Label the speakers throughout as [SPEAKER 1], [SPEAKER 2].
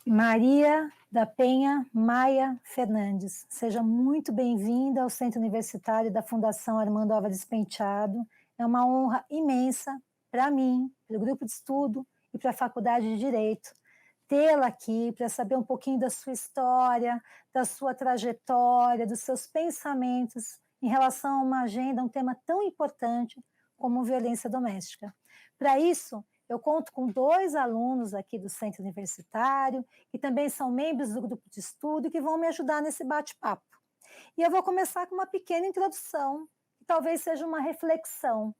[SPEAKER 1] Maria da Penha Maia Fernandes, seja muito bem-vinda ao Centro Universitário da Fundação Armando Álvares Penteado. É uma honra imensa para mim, para o grupo de estudo e para a Faculdade de Direito, tê-la aqui para saber um pouquinho da sua história, da sua trajetória, dos seus pensamentos em relação a uma agenda, um tema tão importante como violência doméstica. Para isso, eu conto com 2 alunos aqui do Centro Universitário, que também são membros do grupo de estudo e que vão me ajudar nesse bate-papo. E eu vou começar com uma pequena introdução, que talvez seja uma reflexão.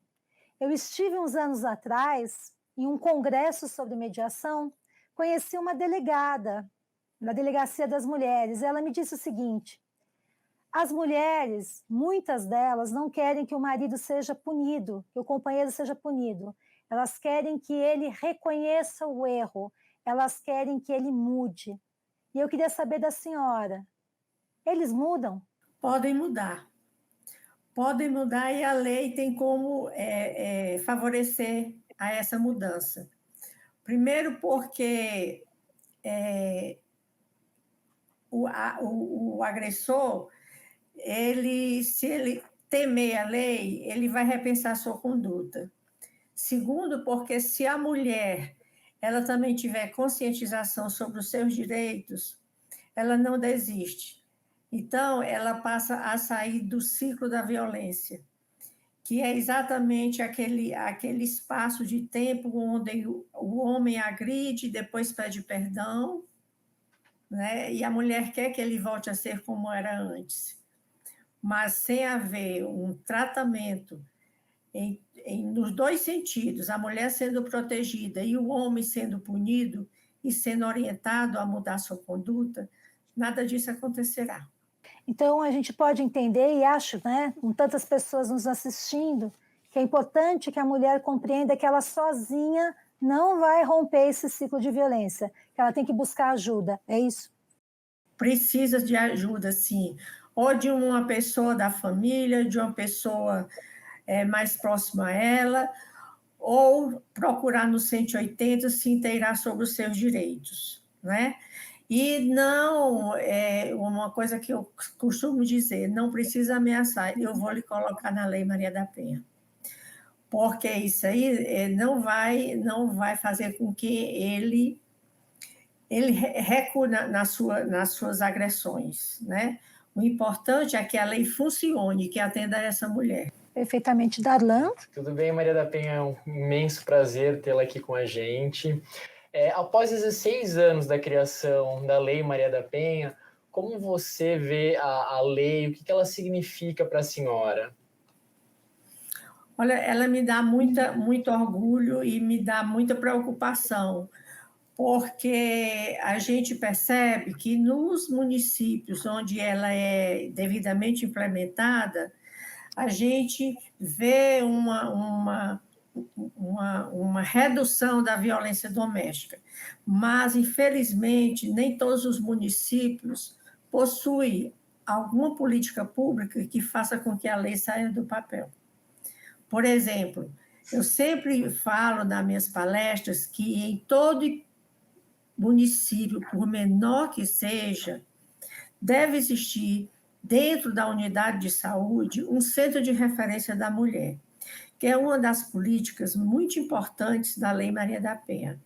[SPEAKER 1] Eu estive uns anos atrás em um congresso sobre mediação, conheci uma delegada na Delegacia das Mulheres, e ela me disse o seguinte: as mulheres, muitas delas, não querem que o marido seja punido, que o companheiro seja punido. Elas querem que ele reconheça o erro, elas querem que ele mude. E eu queria saber da senhora, eles mudam?
[SPEAKER 2] Podem mudar e a lei tem como favorecer a essa mudança. Primeiro porque o agressor, se ele temer a lei, ele vai repensar sua conduta. Segundo, porque se a mulher ela também tiver conscientização sobre os seus direitos, ela não desiste. Então, ela passa a sair do ciclo da violência, que é exatamente aquele espaço de tempo onde o homem agride, depois pede perdão, né? E a mulher quer que ele volte a ser como era antes. Mas sem haver um tratamento nos 2 sentidos, a mulher sendo protegida e o homem sendo punido e sendo orientado a mudar sua conduta, nada disso acontecerá.
[SPEAKER 1] Então, a gente pode entender, e acho, né, com tantas pessoas nos assistindo, que é importante que a mulher compreenda que ela sozinha não vai romper esse ciclo de violência, que ela tem que buscar ajuda, é isso?
[SPEAKER 2] Precisa de ajuda, sim, ou de uma pessoa da família, de uma pessoa mais próxima a ela, ou procurar no 180 se inteirar sobre os seus direitos, né? E não, uma coisa que eu costumo dizer, não precisa ameaçar, eu vou lhe colocar na Lei Maria da Penha, porque isso aí não vai fazer com que ele recua nas suas agressões, né? O importante é que a lei funcione, que atenda a essa mulher.
[SPEAKER 1] Perfeitamente, Darlan.
[SPEAKER 3] Tudo bem, Maria da Penha? É um imenso prazer tê-la aqui com a gente. Após 16 anos da criação da Lei Maria da Penha, como você vê a lei, o que ela significa para a senhora?
[SPEAKER 2] Olha, ela me dá muito orgulho e me dá muita preocupação, porque a gente percebe que nos municípios onde ela é devidamente implementada, a gente vê uma redução da violência doméstica. Mas, infelizmente, nem todos os municípios possuem alguma política pública que faça com que a lei saia do papel. Por exemplo, eu sempre falo nas minhas palestras que em todo município, por menor que seja, deve existir, dentro da unidade de saúde, um centro de referência da mulher, que é uma das políticas muito importantes da Lei Maria da Penha.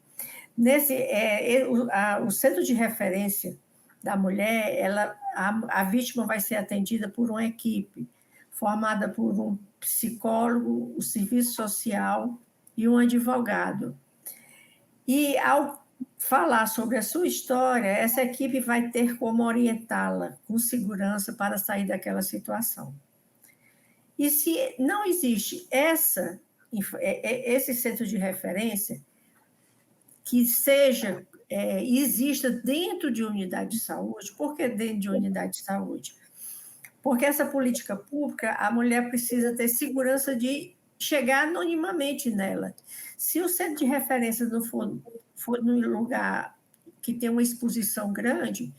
[SPEAKER 2] O centro de referência da mulher, a vítima vai ser atendida por uma equipe formada por um psicólogo, o serviço social e um advogado. E, ao falar sobre a sua história, essa equipe vai ter como orientá-la com segurança para sair daquela situação. E se não existe esse centro de referência, que exista dentro de unidade de saúde. Por que dentro de unidade de saúde? Porque essa política pública, a mulher precisa ter segurança de chegar anonimamente nela. Se o centro de referência não for num lugar que tem uma exposição grande,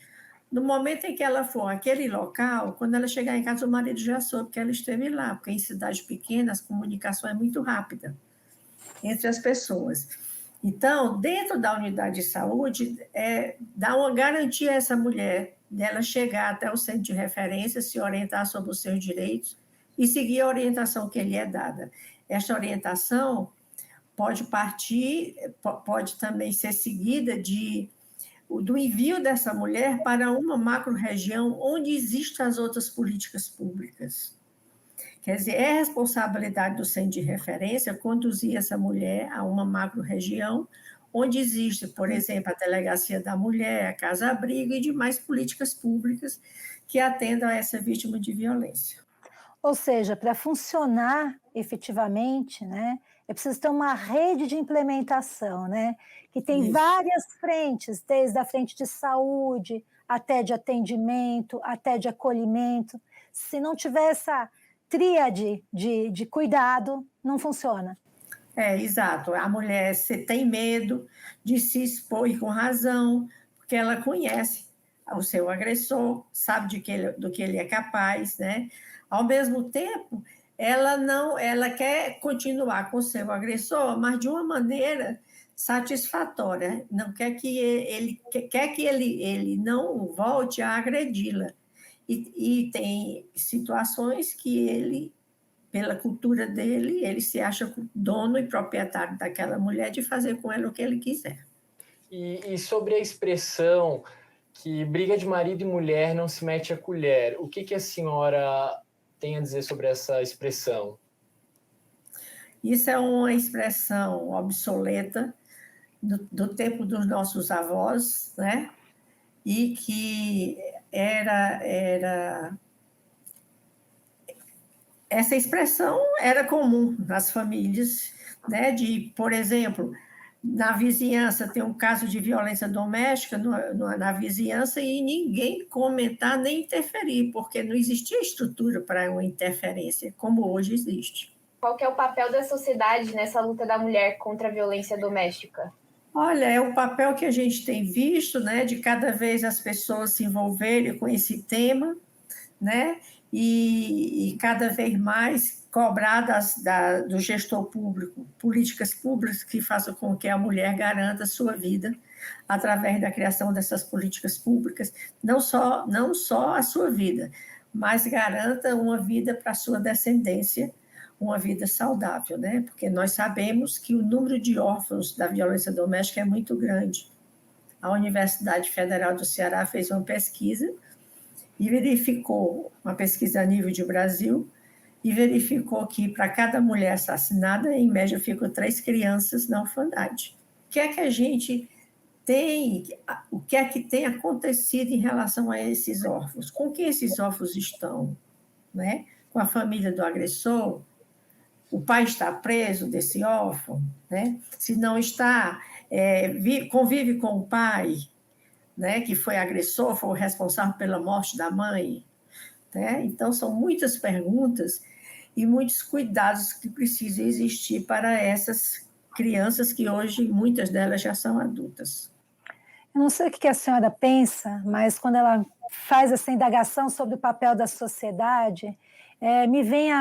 [SPEAKER 2] no momento em que ela for àquele local, quando ela chegar em casa, o marido já soube que ela esteve lá, porque em cidades pequenas a comunicação é muito rápida entre as pessoas. Então, dentro da unidade de saúde, dá uma garantia a essa mulher dela chegar até o centro de referência, se orientar sobre os seus direitos e seguir a orientação que lhe é dada. Esta orientação pode também ser seguida do envio dessa mulher para uma macro-região onde existem as outras políticas públicas. Quer dizer, é responsabilidade do centro de referência conduzir essa mulher a uma macro-região onde existe, por exemplo, a Delegacia da Mulher, a Casa-Abrigo e demais políticas públicas que atendam a essa vítima de violência.
[SPEAKER 1] Ou seja, para funcionar efetivamente, né, é preciso ter uma rede de implementação, né, que tem
[SPEAKER 2] Isso.
[SPEAKER 1] várias frentes, desde a frente de saúde, até de atendimento, até de acolhimento. Se não tiver essa tríade de cuidado, não funciona.
[SPEAKER 2] Exato. A mulher tem medo de se expor e com razão, porque ela conhece o seu agressor, sabe do que ele é capaz, né? Ao mesmo tempo, ela quer continuar com o seu agressor, mas de uma maneira satisfatória. Não quer que ele não volte a agredi-la. E tem situações que ele, pela cultura dele, ele se acha dono e proprietário daquela mulher de fazer com ela o que ele quiser.
[SPEAKER 3] E sobre a expressão que briga de marido e mulher não se mete a colher, o que a senhora tem a dizer sobre essa expressão?
[SPEAKER 2] Isso é uma expressão obsoleta do tempo dos nossos avós, né? E que essa expressão era comum nas famílias, né? Por exemplo, na vizinhança tem um caso de violência doméstica na vizinhança e ninguém comentar nem interferir, porque não existia estrutura para uma interferência, como hoje existe.
[SPEAKER 4] Qual que é o papel da sociedade nessa luta da mulher contra a violência doméstica?
[SPEAKER 2] Olha, é o papel que a gente tem visto, né, de cada vez as pessoas se envolverem com esse tema, né, e cada vez mais cobrar do gestor público políticas públicas que façam com que a mulher garanta a sua vida através da criação dessas políticas públicas, não só a sua vida, mas garanta uma vida para a sua descendência, uma vida saudável, né? Porque nós sabemos que o número de órfãos da violência doméstica é muito grande. A Universidade Federal do Ceará fez uma pesquisa e verificou, uma pesquisa a nível de Brasil, e verificou que para cada mulher assassinada, em média, ficam 3 crianças na orfandade. O que é que a gente tem, o que é que tem acontecido em relação a esses órfãos? Com quem esses órfãos estão? Né? Com a família do agressor? O pai está preso desse órfão? Né? Se não está, convive com o pai, né, que foi agressor, foi o responsável pela morte da mãe. Né? Então, são muitas perguntas e muitos cuidados que precisam existir para essas crianças que hoje, muitas delas já são adultas.
[SPEAKER 1] Eu não sei o que a senhora pensa, mas quando ela faz essa indagação sobre o papel da sociedade, me vem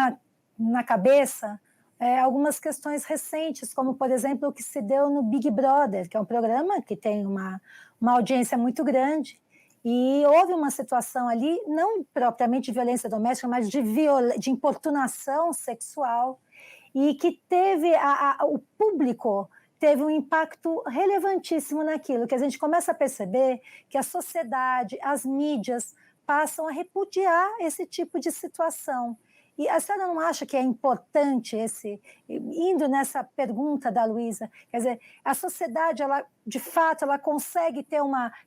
[SPEAKER 1] na cabeça algumas questões recentes, como, por exemplo, o que se deu no Big Brother, que é um programa que tem uma audiência muito grande, e houve uma situação ali, não propriamente de violência doméstica, mas de importunação sexual, e que teve o público teve um impacto relevantíssimo naquilo, que a gente começa a perceber que a sociedade, as mídias passam a repudiar esse tipo de situação. E a senhora não acha que é importante indo nessa pergunta da Luísa, quer dizer, a sociedade, ela, de fato, ela consegue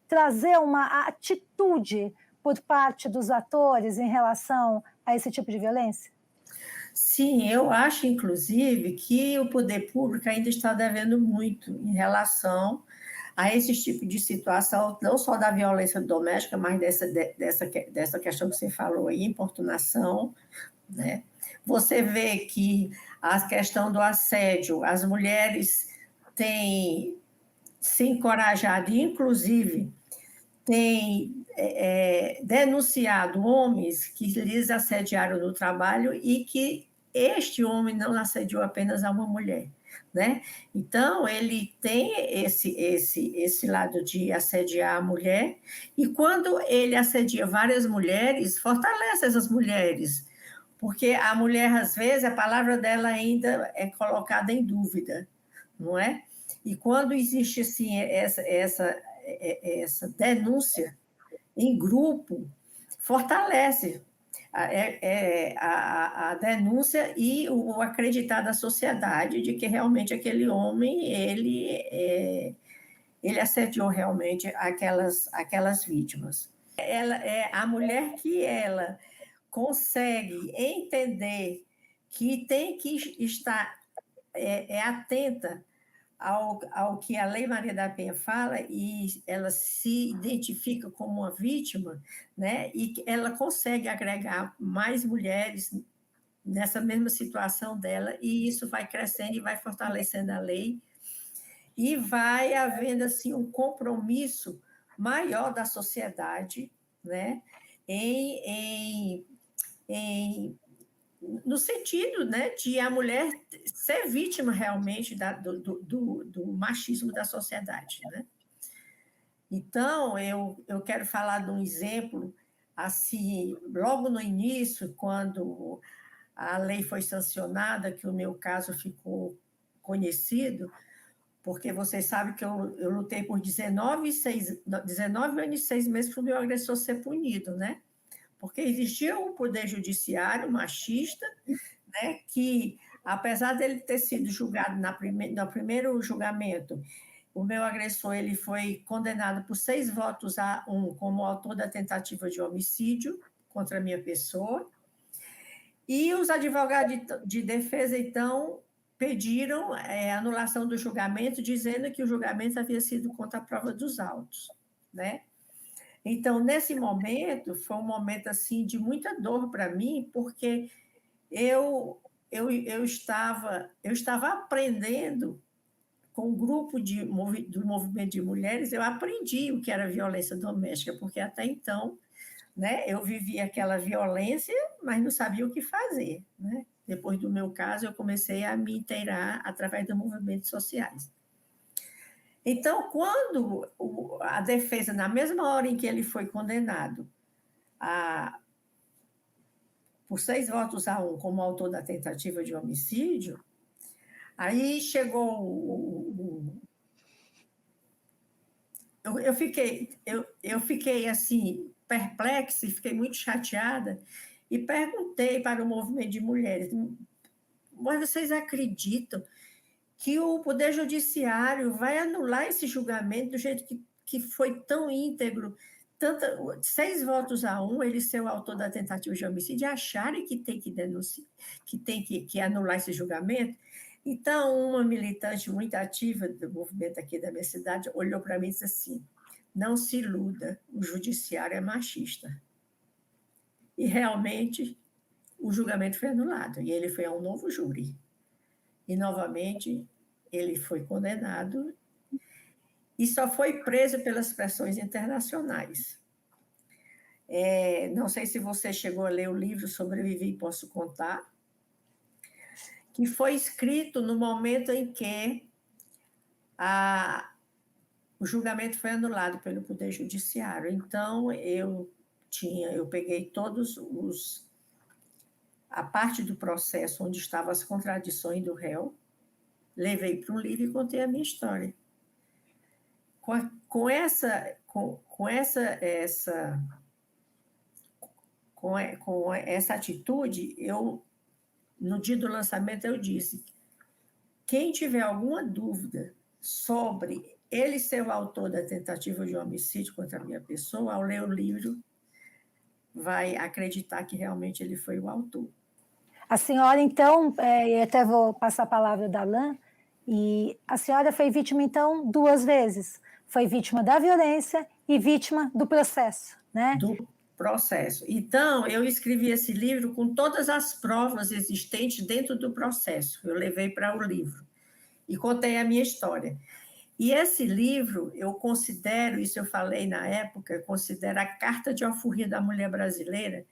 [SPEAKER 1] trazer uma atitude por parte dos atores em relação a esse tipo de violência?
[SPEAKER 2] Sim, eu acho, inclusive, que o poder público ainda está devendo muito em relação a esse tipo de situação, não só da violência doméstica, mas dessa questão que você falou aí, importunação, né? Você vê que a questão do assédio, as mulheres têm se encorajado, inclusive, têm denunciado homens que lhes assediaram no trabalho e que este homem não assediou apenas a uma mulher, né? Então, ele tem esse lado de assediar a mulher, e quando ele assedia várias mulheres, fortalece essas mulheres, porque a mulher, às vezes, a palavra dela ainda é colocada em dúvida, não é? E quando existe assim, essa denúncia em grupo, fortalece a denúncia e o acreditar da sociedade de que realmente aquele homem ele assediou realmente aquelas vítimas. Ela é a mulher que ela consegue entender que tem que estar atenta ao que a Lei Maria da Penha fala, e ela se identifica como uma vítima, né? E ela consegue agregar mais mulheres nessa mesma situação dela, e isso vai crescendo e vai fortalecendo a lei, e vai havendo assim, um compromisso maior da sociedade, né? No sentido, né, de a mulher ser vítima realmente do machismo da sociedade, né? Então, eu quero falar de um exemplo, assim, logo no início, quando a lei foi sancionada, que o meu caso ficou conhecido, porque vocês sabem que eu lutei por 19 anos e 6 meses para o meu agressor ser punido, né? Porque existia um poder judiciário machista, né, que, apesar dele ter sido julgado no primeiro julgamento, o meu agressor ele foi condenado por 6 votos a 1 como autor da tentativa de homicídio contra a minha pessoa, e os advogados de defesa, então, pediram anulação do julgamento, dizendo que o julgamento havia sido contra a prova dos autos, né? Então, nesse momento, foi um momento assim, de muita dor para mim, porque eu estava aprendendo com um grupo do movimento de mulheres, eu aprendi o que era violência doméstica, porque até então, né, eu vivia aquela violência, mas não sabia o que fazer, né? Depois do meu caso, eu comecei a me inteirar através dos movimentos sociais. Então, quando a defesa, na mesma hora em que ele foi condenado por 6 votos a 1 como autor da tentativa de homicídio, aí chegou eu fiquei assim, perplexa, e fiquei muito chateada, e perguntei para o movimento de mulheres: mas vocês acreditam que o Poder Judiciário vai anular esse julgamento do jeito que foi tão íntegro, 6 votos a 1, ele ser o autor da tentativa de homicídio, acharem que tem que denunciar, que tem que anular esse julgamento? Então, uma militante muito ativa do movimento aqui da minha cidade olhou para mim e disse assim: não se iluda, o judiciário é machista. E, realmente, o julgamento foi anulado, e ele foi a um novo júri. E, novamente, ele foi condenado e só foi preso pelas pressões internacionais. Não sei se você chegou a ler o livro Sobrevivi e Posso Contar, que foi escrito no momento em que o julgamento foi anulado pelo Poder Judiciário. Então, eu peguei a parte do processo onde estavam as contradições do réu, levei para um livro e contei a minha história. Com essa atitude, no dia do lançamento, eu disse: quem tiver alguma dúvida sobre ele ser o autor da tentativa de homicídio contra a minha pessoa, ao ler o livro, vai acreditar que realmente ele foi o autor.
[SPEAKER 1] A senhora, então, eu até vou passar a palavra da Alain, e a senhora foi vítima, então, 2 vezes. Foi vítima da violência e vítima do processo, né?
[SPEAKER 2] Do processo. Então, eu escrevi esse livro com todas as provas existentes dentro do processo. Eu levei para o livro e contei a minha história. E esse livro, eu considero, isso eu falei na época, eu considero a carta de alforria da mulher brasileira,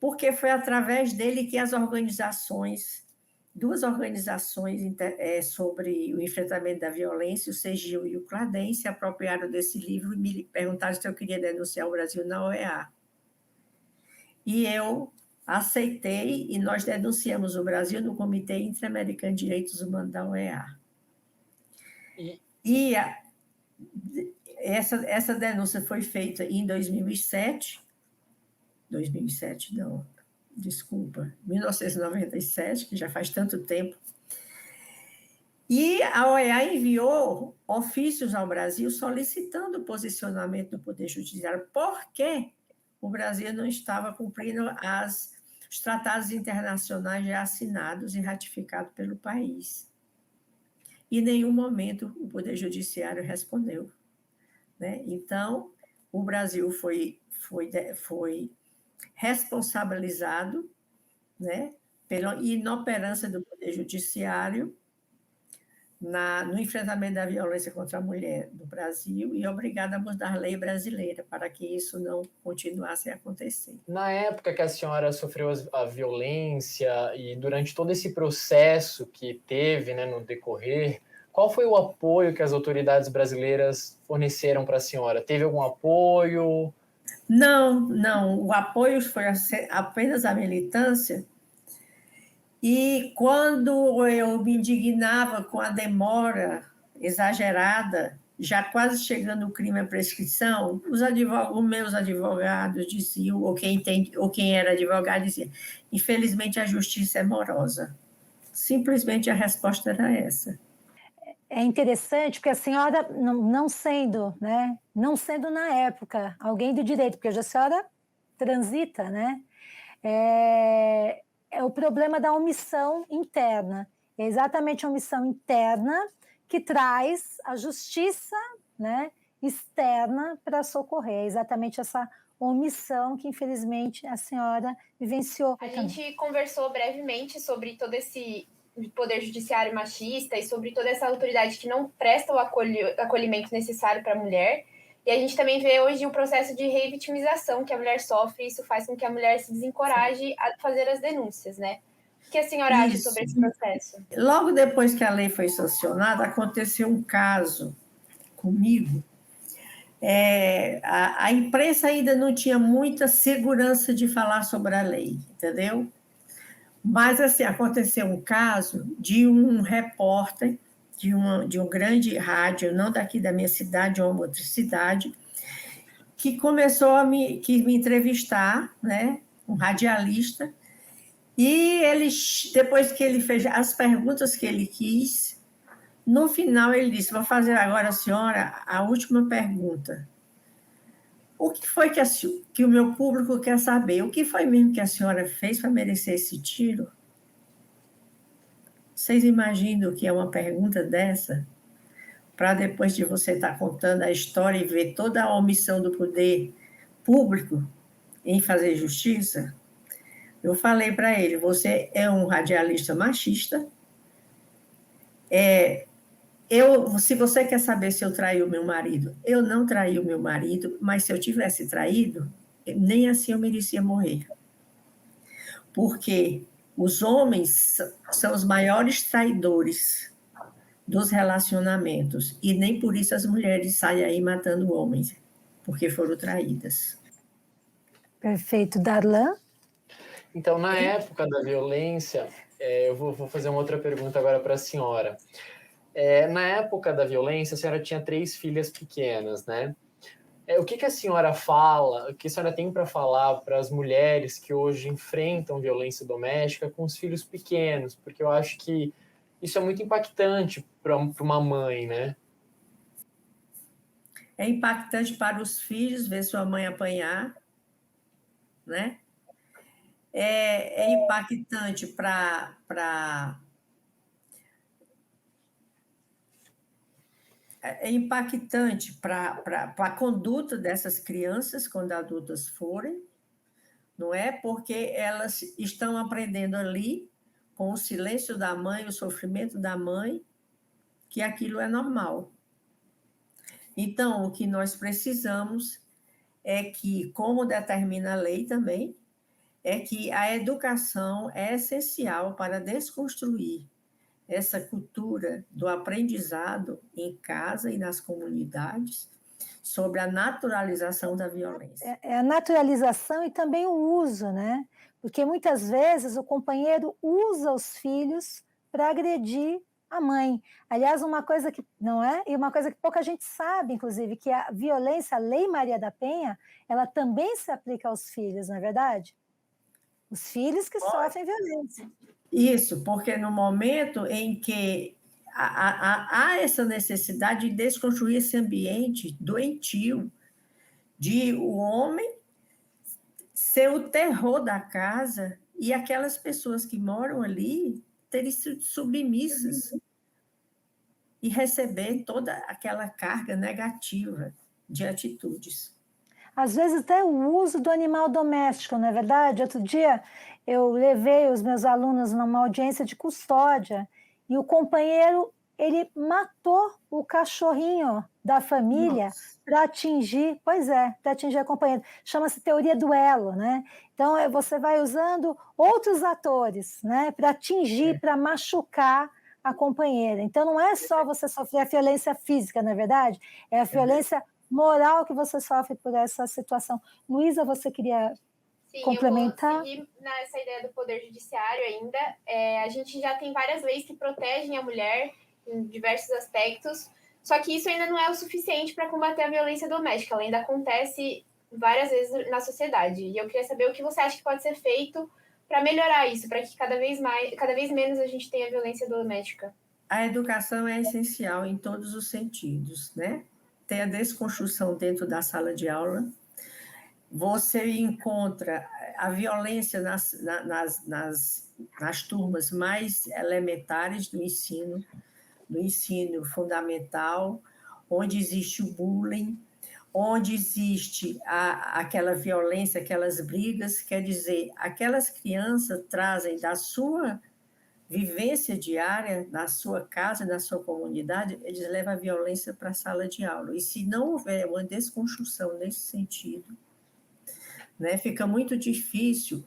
[SPEAKER 2] porque foi através dele que as organizações duas organizações sobre o enfrentamento da violência, o CEGIL e o CLADEM, se apropriaram desse livro e me perguntaram se eu queria denunciar o Brasil na OEA. E eu aceitei, e nós denunciamos o Brasil no Comitê Interamericano de Direitos Humanos da OEA. E essa denúncia foi feita em 2007, não, desculpa, 1997, que já faz tanto tempo. E a OEA enviou ofícios ao Brasil solicitando o posicionamento do Poder Judiciário, porque o Brasil não estava cumprindo os tratados internacionais já assinados e ratificados pelo país. E em nenhum momento o Poder Judiciário respondeu, né? Então, o Brasil foi responsabilizado, né, pela inoperância do Poder Judiciário no enfrentamento da violência contra a mulher no Brasil e obrigado a mudar a lei brasileira para que isso não continuasse a acontecer.
[SPEAKER 3] Na época que a senhora sofreu a violência e durante todo esse processo que teve, né, no decorrer, qual foi o apoio que as autoridades brasileiras forneceram para a senhora? Teve algum apoio?
[SPEAKER 2] Não. O apoio foi apenas a militância. E quando eu me indignava com a demora exagerada, já quase chegando o crime à prescrição, os meus advogados diziam, ou quem era advogado dizia, infelizmente a justiça é morosa. Simplesmente a resposta era essa.
[SPEAKER 1] É interessante porque a senhora, não sendo na época alguém do direito, porque hoje a senhora transita, né? É o problema da omissão interna. É exatamente a omissão interna que traz a justiça, né, externa para socorrer. É exatamente essa omissão que, infelizmente, a senhora vivenciou.
[SPEAKER 4] A gente conversou brevemente sobre todo esse poder judiciário machista e sobre toda essa autoridade que não presta o acolhimento necessário para a mulher. E a gente também vê hoje o processo de revitimização que a mulher sofre, e isso faz com que a mulher se desencoraje a fazer as denúncias, né? O que a senhora acha sobre esse processo?
[SPEAKER 2] Logo depois que a lei foi sancionada, aconteceu um caso comigo. A imprensa ainda não tinha muita segurança de falar sobre a lei, entendeu? Mas, assim, aconteceu um caso de um repórter de um grande rádio, não daqui da minha cidade, de uma outra cidade, que começou a me entrevistar, né? Um radialista, e depois que ele fez as perguntas que ele quis, no final ele disse, vou fazer agora, senhora, a última pergunta. O que foi que o meu público quer saber? O que foi mesmo que a senhora fez para merecer esse tiro? Vocês imaginam o que é uma pergunta dessa? Para depois de você estar contando a história e ver toda a omissão do poder público em fazer justiça? Eu falei para ele, você é um radialista machista. Se você quer saber se eu traí o meu marido, eu não traí o meu marido, mas se eu tivesse traído, nem assim eu merecia morrer. Porque os homens são os maiores traidores dos relacionamentos, e nem por isso as mulheres saem aí matando homens, porque foram traídas.
[SPEAKER 1] Perfeito. Darlan?
[SPEAKER 3] Então, na época da violência, eu vou fazer uma outra pergunta agora para a senhora. Na época da violência, a senhora tinha 3 filhas pequenas, né? O que a senhora fala, o que a senhora tem para falar para as mulheres que hoje enfrentam violência doméstica com os filhos pequenos? Porque eu acho que isso é muito impactante para uma mãe, né?
[SPEAKER 2] É impactante para os filhos ver sua mãe apanhar, né? É impactante para a conduta dessas crianças quando adultas forem, não é? Porque elas estão aprendendo ali, com o silêncio da mãe, o sofrimento da mãe, que aquilo é normal. Então, o que nós precisamos é que, como determina a lei também, é que a educação é essencial para desconstruir essa cultura do aprendizado em casa e nas comunidades sobre a naturalização da violência.
[SPEAKER 1] É a naturalização e também o uso, né? Porque muitas vezes o companheiro usa os filhos para agredir a mãe. Aliás, uma coisa que não é, e uma coisa que pouca gente sabe, inclusive, que a violência, a Lei Maria da Penha, ela também se aplica aos filhos, não é verdade? Os filhos que sofrem violência.
[SPEAKER 2] Isso, porque no momento em que há essa necessidade de desconstruir esse ambiente doentio, de o homem ser o terror da casa e aquelas pessoas que moram ali terem sido submissas e receber toda aquela carga negativa de atitudes.
[SPEAKER 1] Às vezes até o uso do animal doméstico, não é verdade? Outro dia eu levei os meus alunos numa audiência de custódia e o companheiro, ele matou o cachorrinho da família para atingir, para atingir a companheira. Chama-se teoria do elo, né? Então você vai usando outros atores, né, para atingir, para machucar a companheira. Então não é só você sofrer a violência física, não é verdade? É a violência moral que você sofre por essa situação. Luísa, você queria complementar?
[SPEAKER 4] Eu vou seguir nessa ideia do poder judiciário ainda. A gente já tem várias leis que protegem a mulher em diversos aspectos, só que isso ainda não é o suficiente para combater a violência doméstica. Ela ainda acontece várias vezes na sociedade. E eu queria saber o que você acha que pode ser feito para melhorar isso, para que cada vez menos a gente tenha violência doméstica.
[SPEAKER 2] A educação é essencial em todos os sentidos, né? Tem a desconstrução dentro da sala de aula. Você encontra a violência nas turmas mais elementares do ensino fundamental, onde existe o bullying, onde existe aquela violência, aquelas brigas, quer dizer, aquelas crianças trazem da sua vivência diária, na sua casa, na sua comunidade, eles levam a violência para a sala de aula. E se não houver uma desconstrução nesse sentido, né, fica muito difícil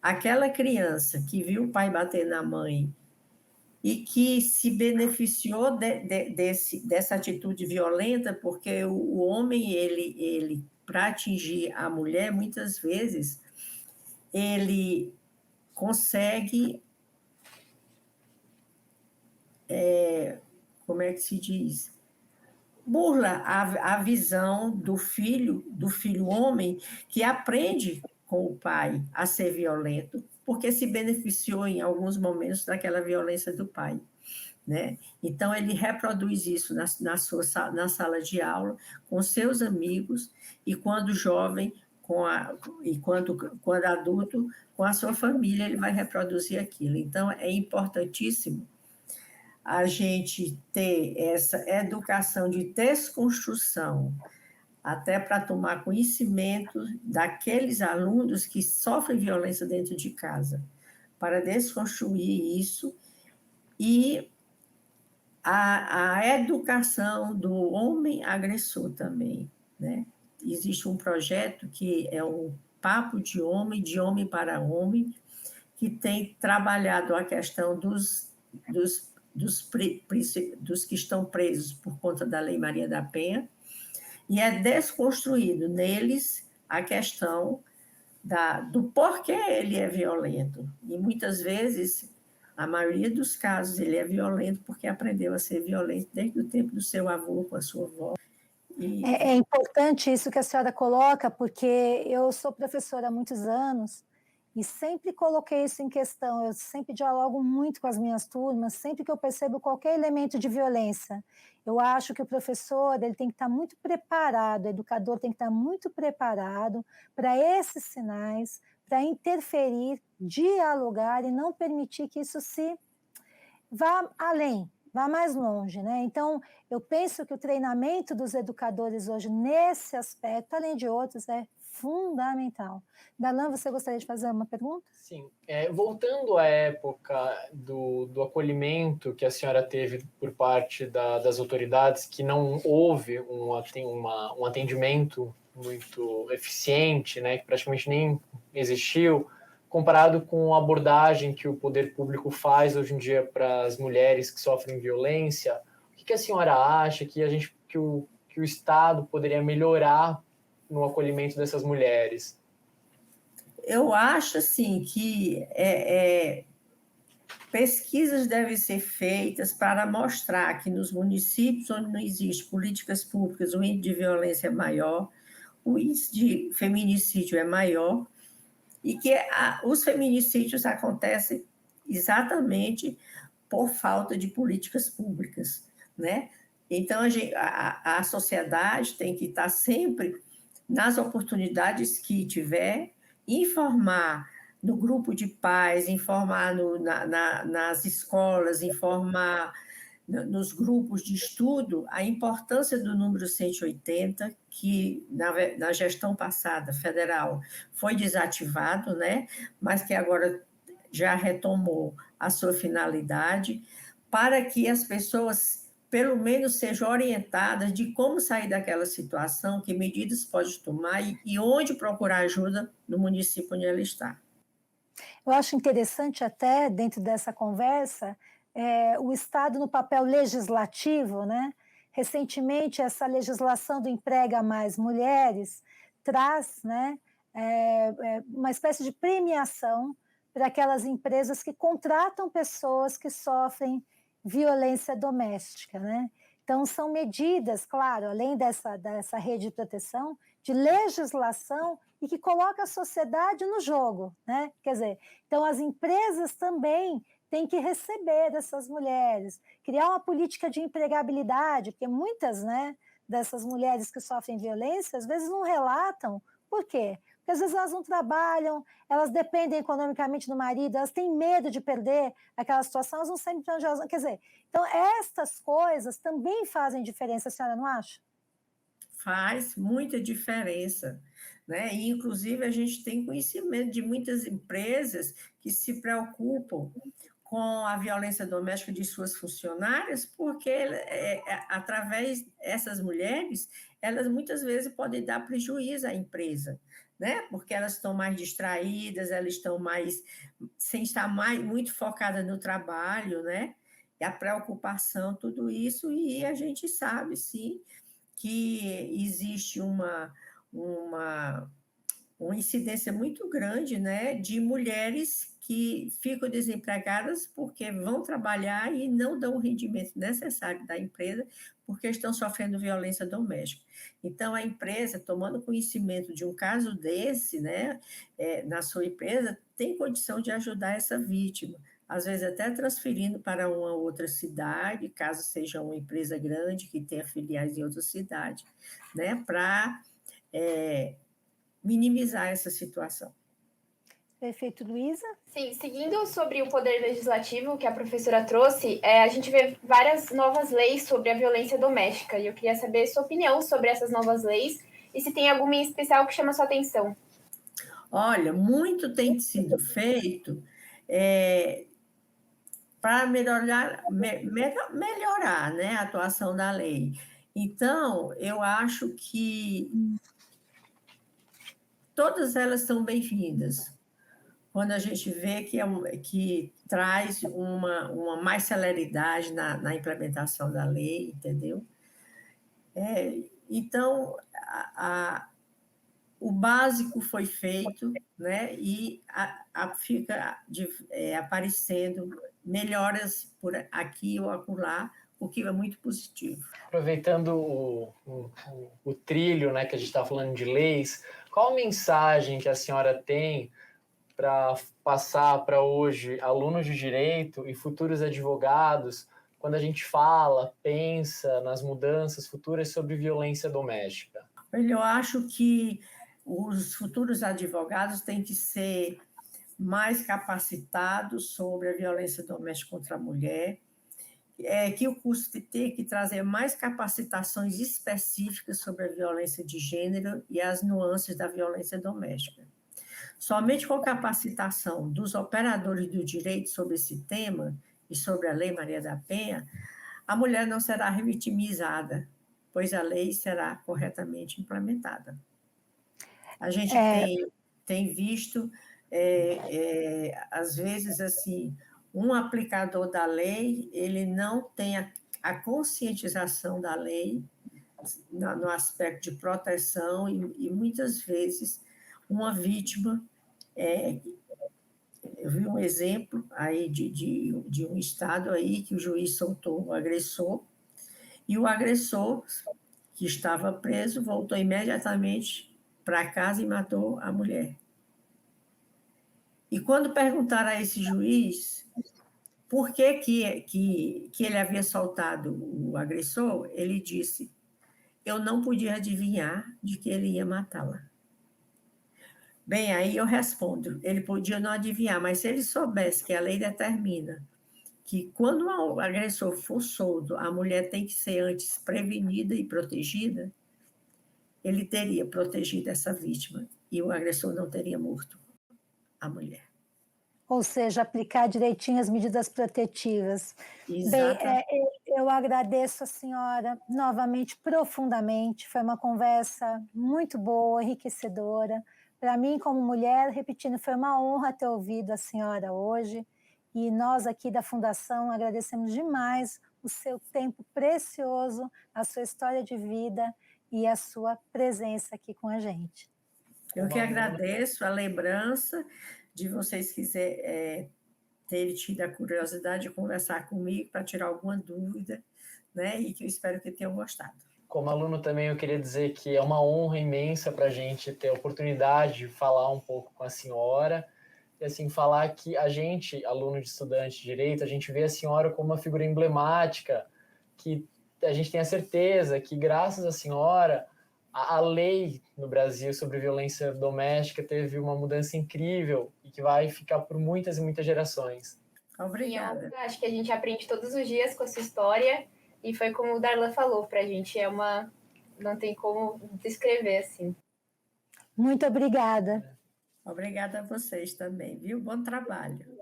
[SPEAKER 2] aquela criança que viu o pai bater na mãe e que se beneficiou dessa atitude violenta, porque o homem, ele para atingir a mulher, muitas vezes, ele consegue... como é que se diz? Burla a visão do filho homem, que aprende com o pai a ser violento, porque se beneficiou em alguns momentos daquela violência do pai, né? Então, ele reproduz isso na sala de aula, com seus amigos, e quando jovem, quando adulto, com a sua família, ele vai reproduzir aquilo. Então, é importantíssimo a gente ter essa educação de desconstrução, até para tomar conhecimento daqueles alunos que sofrem violência dentro de casa, para desconstruir isso, e a educação do homem agressor também, né? Existe um projeto que é um Papo de homem para homem, que tem trabalhado a questão dos que estão presos por conta da Lei Maria da Penha, e é desconstruído neles a questão do porquê ele é violento. E muitas vezes, a maioria dos casos, ele é violento porque aprendeu a ser violento desde o tempo do seu avô com a sua avó.
[SPEAKER 1] É importante isso que a senhora coloca, porque eu sou professora há muitos anos e sempre coloquei isso em questão. Eu sempre dialogo muito com as minhas turmas, sempre que eu percebo qualquer elemento de violência. Eu acho que o professor ele tem que estar muito preparado, o educador tem que estar muito preparado para esses sinais, para interferir, dialogar e não permitir que isso se vá além, vá mais longe, né? Então, eu penso que o treinamento dos educadores hoje, nesse aspecto, além de outros, é fundamental. Darlan, você gostaria de fazer uma pergunta?
[SPEAKER 3] Sim. Voltando à época do acolhimento que a senhora teve por parte das autoridades, que não houve um atendimento muito eficiente, né, que praticamente nem existiu, comparado com a abordagem que o poder público faz hoje em dia para as mulheres que sofrem violência, o que a senhora acha que o Estado poderia melhorar no acolhimento dessas mulheres?
[SPEAKER 2] Eu acho assim que pesquisas devem ser feitas para mostrar que nos municípios onde não existem políticas públicas, o índice de violência é maior, o índice de feminicídio é maior, e que os feminicídios acontecem exatamente por falta de políticas públicas, né? Então, a sociedade tem que estar sempre, nas oportunidades que tiver, informar no grupo de pais, informar nas escolas, informar nos grupos de estudo a importância do número 180, que na gestão passada federal foi desativado, né? Mas que agora já retomou a sua finalidade, para que as pessoas, pelo menos, sejam orientadas de como sair daquela situação, que medidas pode tomar e onde procurar ajuda no município onde ela está.
[SPEAKER 1] Eu acho interessante até, dentro dessa conversa, o Estado no papel legislativo, né? Recentemente, essa legislação do Emprega Mais Mulheres traz, né, uma espécie de premiação para aquelas empresas que contratam pessoas que sofrem violência doméstica, né? Então, são medidas, claro, além dessa rede de proteção, de legislação e que coloca a sociedade no jogo, né? Quer dizer, então as empresas também têm que receber essas mulheres, criar uma política de empregabilidade, porque muitas, né, dessas mulheres que sofrem violência, às vezes não relatam. Por quê? Porque às vezes elas não trabalham, elas dependem economicamente do marido, elas têm medo de perder aquela situação, elas não sabem para onde elas vão. Quer dizer, então estas coisas também fazem diferença, a senhora não acha?
[SPEAKER 2] Faz muita diferença, né? E, inclusive, a gente tem conhecimento de muitas empresas que se preocupam com a violência doméstica de suas funcionárias, porque através dessas mulheres, elas muitas vezes podem dar prejuízo à empresa, né? Porque elas estão mais distraídas, elas estão mais sem estar muito focadas no trabalho, né? E a preocupação, tudo isso, e a gente sabe, sim, que existe uma incidência muito grande, né, de mulheres que ficam desempregadas porque vão trabalhar e não dão o rendimento necessário da empresa porque estão sofrendo violência doméstica. Então, a empresa, tomando conhecimento de um caso desse, né, na sua empresa, tem condição de ajudar essa vítima, às vezes até transferindo para uma outra cidade, caso seja uma empresa grande que tenha filiais em outra cidade, né, para minimizar essa situação.
[SPEAKER 1] Perfeito, Luísa?
[SPEAKER 4] Sim, seguindo sobre o poder legislativo que a professora trouxe, a gente vê várias novas leis sobre a violência doméstica, e eu queria saber sua opinião sobre essas novas leis e se tem alguma em especial que chama sua atenção.
[SPEAKER 2] Olha, muito tem sido feito para melhorar, né, a atuação da lei. Então, eu acho que todas elas são bem-vindas. Quando a gente vê que traz uma mais celeridade na implementação da lei, entendeu? Então, o básico foi feito, né? E fica aparecendo melhoras por aqui ou acolá, o que é muito positivo.
[SPEAKER 3] Aproveitando o trilho, né, que a gente está falando de leis, qual a mensagem que a senhora tem para passar para hoje alunos de direito e futuros advogados quando a gente fala, pensa nas mudanças futuras sobre violência doméstica?
[SPEAKER 2] Eu acho que os futuros advogados têm que ser mais capacitados sobre a violência doméstica contra a mulher, que o curso tem que trazer mais capacitações específicas sobre a violência de gênero e as nuances da violência doméstica. Somente com a capacitação dos operadores do direito sobre esse tema e sobre a Lei Maria da Penha, a mulher não será revitimizada, pois a lei será corretamente implementada. A gente tem visto às vezes, assim, um aplicador da lei, ele não tem a conscientização da lei no aspecto de proteção e muitas vezes uma vítima, eu vi um exemplo aí de um estado aí que o juiz soltou o agressor e o agressor que estava preso voltou imediatamente para casa e matou a mulher. E quando perguntaram a esse juiz por que ele havia soltado o agressor, ele disse: eu não podia adivinhar de que ele ia matá-la. Bem, aí eu respondo, ele podia não adivinhar, mas se ele soubesse que a lei determina que quando o agressor for solto, a mulher tem que ser antes prevenida e protegida, ele teria protegido essa vítima e o agressor não teria morto a mulher.
[SPEAKER 1] Ou seja, aplicar direitinho as medidas protetivas.
[SPEAKER 2] Exatamente.
[SPEAKER 1] Bem, eu agradeço a senhora novamente, profundamente. Foi uma conversa muito boa, enriquecedora. Para mim, como mulher, repetindo, foi uma honra ter ouvido a senhora hoje. E nós aqui da Fundação agradecemos demais o seu tempo precioso, a sua história de vida e a sua presença aqui com a gente.
[SPEAKER 2] Eu que agradeço a lembrança de vocês terem tido a curiosidade de conversar comigo para tirar alguma dúvida, né? E que eu espero que tenham gostado.
[SPEAKER 3] Como aluno também eu queria dizer que é uma honra imensa para a gente ter a oportunidade de falar um pouco com a senhora e assim falar que a gente, aluno de estudante de direito, a gente vê a senhora como uma figura emblemática, que a gente tem a certeza que graças à senhora a lei no Brasil sobre violência doméstica teve uma mudança incrível e que vai ficar por muitas e muitas gerações.
[SPEAKER 2] Obrigada.
[SPEAKER 4] Eu acho que a gente aprende todos os dias com a sua história e foi como o Darlan falou, para a gente não tem como descrever assim.
[SPEAKER 1] Muito obrigada.
[SPEAKER 2] Obrigada a vocês também, viu? Bom trabalho.